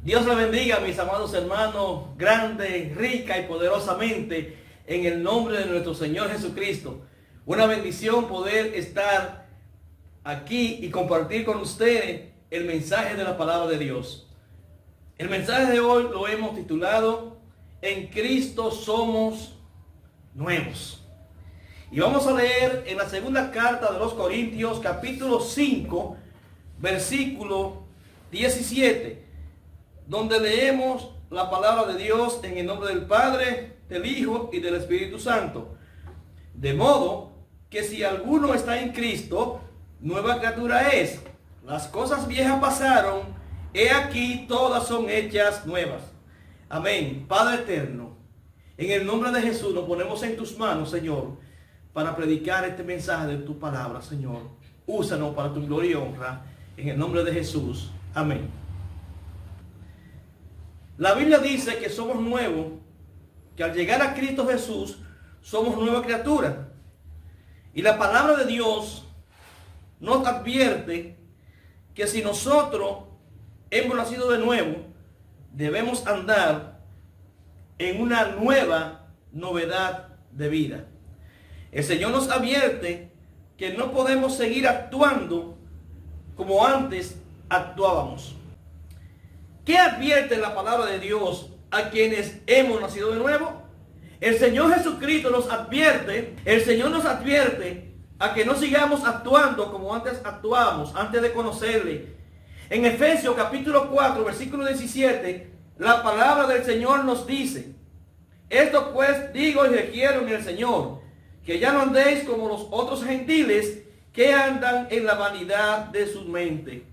Dios le bendiga, mis amados hermanos, grande, rica y poderosamente, en el nombre de nuestro Señor Jesucristo. Una bendición poder estar aquí y compartir con ustedes el mensaje de la palabra de Dios. El mensaje de hoy lo hemos titulado En Cristo somos nuevos. Y vamos a leer en la segunda carta de los Corintios, capítulo 5, versículo 17, donde leemos la palabra de Dios en el nombre del Padre, del Hijo y del Espíritu Santo. De modo que si alguno está en Cristo, nueva criatura es. Las cosas viejas pasaron, he aquí todas son hechas nuevas. Amén. Padre eterno, en el nombre de Jesús nos ponemos en tus manos, Señor, para predicar este mensaje de tu palabra, Señor. Úsanos para tu gloria y honra, en el nombre de Jesús. Amén. La Biblia dice que somos nuevos, que al llegar a Cristo Jesús somos nueva criatura. Y la palabra de Dios nos advierte que si nosotros hemos nacido de nuevo, debemos andar en una nueva novedad de vida. El Señor nos advierte que no podemos seguir actuando como antes actuábamos. ¿Qué advierte la palabra de Dios a quienes hemos nacido de nuevo? El Señor Jesucristo nos advierte, a que no sigamos actuando como antes actuábamos, antes de conocerle. En Efesios capítulo 4, versículo 17, la palabra del Señor nos dice: esto pues digo y requiero en el Señor, que ya no andéis como los otros gentiles que andan en la vanidad de su mente.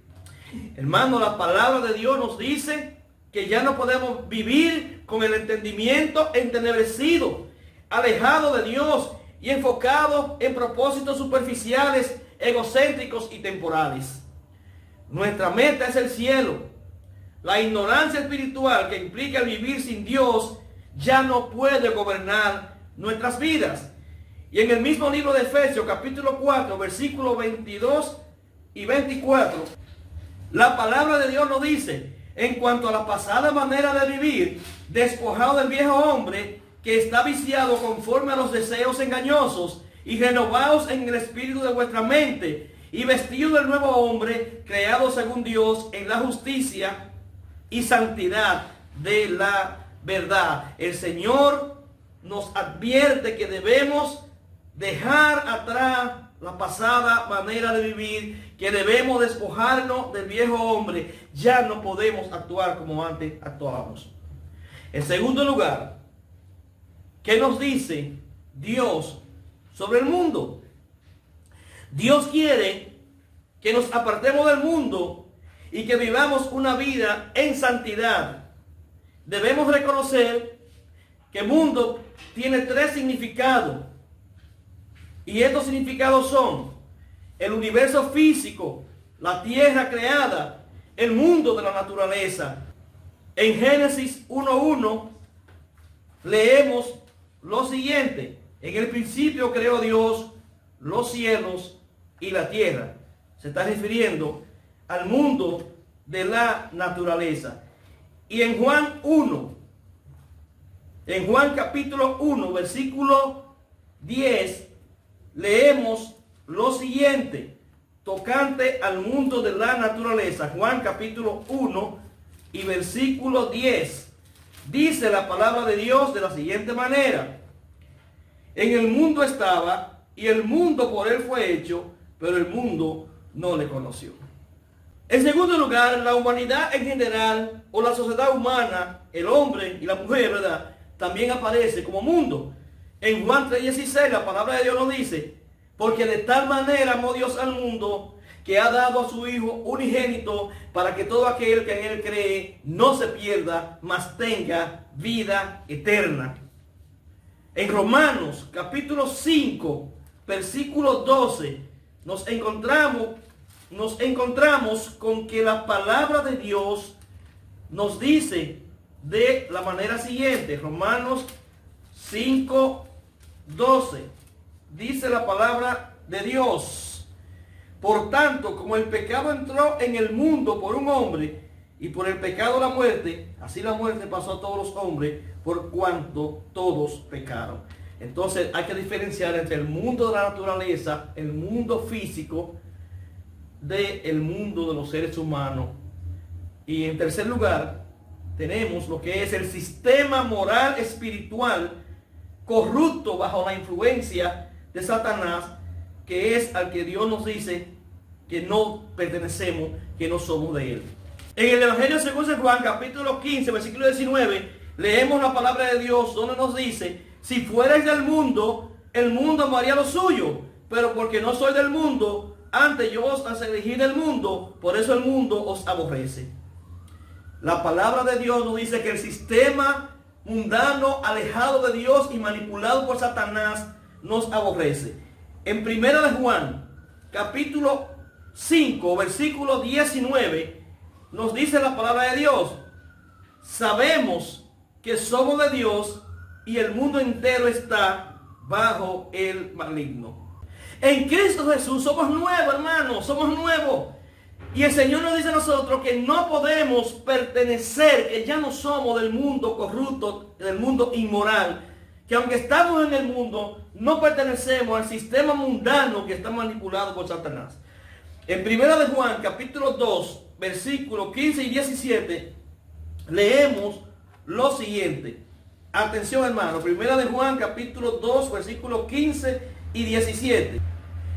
Hermano, la palabra de Dios nos dice que ya no podemos vivir con el entendimiento entenebrecido, alejado de Dios y enfocado en propósitos superficiales, egocéntricos y temporales. Nuestra meta es el cielo. La ignorancia espiritual que implica el vivir sin Dios ya no puede gobernar nuestras vidas. Y en el mismo libro de Efesios, capítulo 4, versículos 22 y 24, la palabra de Dios nos dice: en cuanto a la pasada manera de vivir, despojado del viejo hombre que está viciado conforme a los deseos engañosos, y renovados en el espíritu de vuestra mente, y vestido del nuevo hombre, creado según Dios en la justicia y santidad de la verdad. El Señor nos advierte que debemos dejar atrás la pasada manera de vivir, que debemos despojarnos del viejo hombre. Ya no podemos actuar como antes actuábamos. En segundo lugar, ¿qué nos dice Dios sobre el mundo? Dios quiere que nos apartemos del mundo y que vivamos una vida en santidad. Debemos reconocer que el mundo tiene tres significados. Y estos significados son el universo físico, la tierra creada, el mundo de la naturaleza. En Génesis 1:1 leemos lo siguiente: en el principio creó Dios los cielos y la tierra. Se está refiriendo al mundo de la naturaleza. Y en Juan capítulo 1, versículo 10, leemos lo siguiente tocante al mundo de la naturaleza. Juan capítulo 1 y versículo 10. Dice la palabra de Dios de la siguiente manera: en el mundo estaba, y el mundo por él fue hecho, pero el mundo no le conoció. En segundo lugar, la humanidad en general, o la sociedad humana, el hombre y la mujer, ¿verdad?, también aparece como mundo. En Juan 3:16 la palabra de Dios nos dice: porque de tal manera amó Dios al mundo, que ha dado a su Hijo unigénito, para que todo aquel que en él cree no se pierda, mas tenga vida eterna. En Romanos capítulo 5, versículo 12, nos encontramos con que la palabra de Dios nos dice de la manera siguiente. Romanos 5:12, dice la palabra de Dios: por tanto, como el pecado entró en el mundo por un hombre, y por el pecado la muerte, así la muerte pasó a todos los hombres, por cuanto todos pecaron. Entonces hay que diferenciar entre el mundo de la naturaleza, el mundo físico, del mundo de los seres humanos. Y en tercer lugar, tenemos lo que es el sistema moral espiritual corrupto bajo la influencia de Satanás, que es al que Dios nos dice que no pertenecemos, que no somos de él. En el Evangelio según San Juan, capítulo 15, versículo 19, leemos la palabra de Dios donde nos dice: si fuerais del mundo, el mundo amaría lo suyo, pero porque no soy del mundo, antes yo os elegí del mundo, por eso el mundo os aborrece. La palabra de Dios nos dice que el sistema mundano, alejado de Dios y manipulado por Satanás, nos aborrece. En 1 de Juan, capítulo 5, versículo 19, nos dice la palabra de Dios: sabemos que somos de Dios y el mundo entero está bajo el maligno. En Cristo Jesús somos nuevos, hermanos, somos nuevos. Y el Señor nos dice a nosotros que no podemos pertenecer, que ya no somos del mundo corrupto, del mundo inmoral, que aunque estamos en el mundo, no pertenecemos al sistema mundano que está manipulado por Satanás. En 1 de Juan, capítulo 2, versículos 15 y 17, leemos lo siguiente. Atención, hermano. 1 de Juan, capítulo 2, versículos 15 y 17.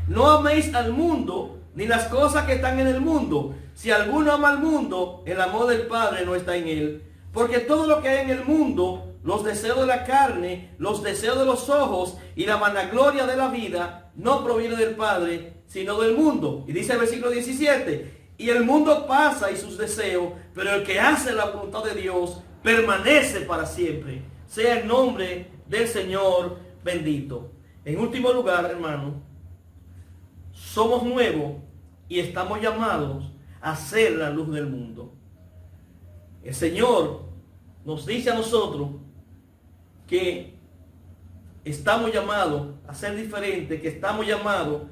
No améis al mundo, ni las cosas que están en el mundo. Si alguno ama al mundo, el amor del Padre no está en él. Porque todo lo que hay en el mundo, los deseos de la carne, los deseos de los ojos y la vanagloria de la vida, no proviene del Padre, sino del mundo. Y dice el versículo 17, y el mundo pasa y sus deseos, pero el que hace la voluntad de Dios permanece para siempre. Sea el nombre del Señor bendito. En último lugar, hermano, somos nuevos y estamos llamados a ser la luz del mundo. El Señor nos dice a nosotros que estamos llamados a ser diferentes, que estamos llamados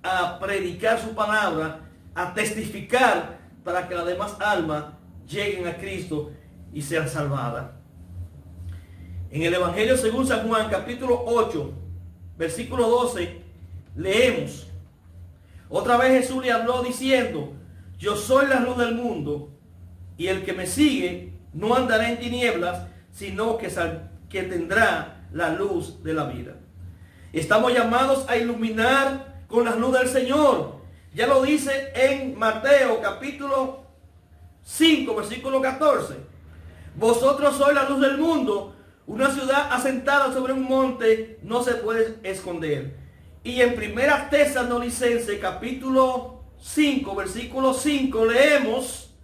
a predicar su palabra, a testificar para que las demás almas lleguen a Cristo y sean salvadas. En el Evangelio según San Juan, capítulo 8, versículo 12, leemos: otra vez Jesús le habló diciendo: yo soy la luz del mundo, y el que me sigue no andará en tinieblas, sino que tendrá la luz de la vida. Estamos llamados a iluminar con la luz del Señor. Ya lo dice en Mateo capítulo 5, versículo 14. Vosotros sois la luz del mundo. Una ciudad asentada sobre un monte no se puede esconder. Y en 1 Tesalonicenses capítulo 5, versículo 5 leemos: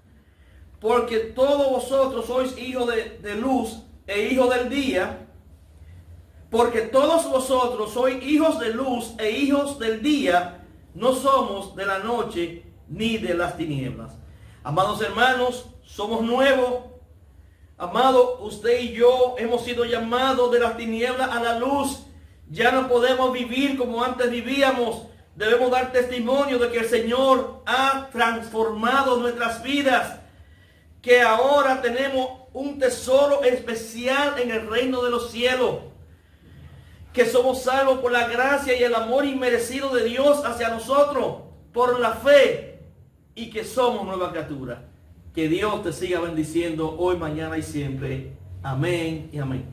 porque todos vosotros sois hijos de luz e hijos del día. Porque todos vosotros sois hijos de luz e hijos del día. No somos de la noche ni de las tinieblas. Amados hermanos, somos nuevos. Amado, usted y yo hemos sido llamados de las tinieblas a la luz. Ya no podemos vivir como antes vivíamos. Debemos dar testimonio de que el Señor ha transformado nuestras vidas. Que ahora tenemos un tesoro especial en el reino de los cielos. Que somos salvos por la gracia y el amor inmerecido de Dios hacia nosotros, por la fe, y que somos nueva criatura. Que Dios te siga bendiciendo hoy, mañana y siempre. Amén y amén.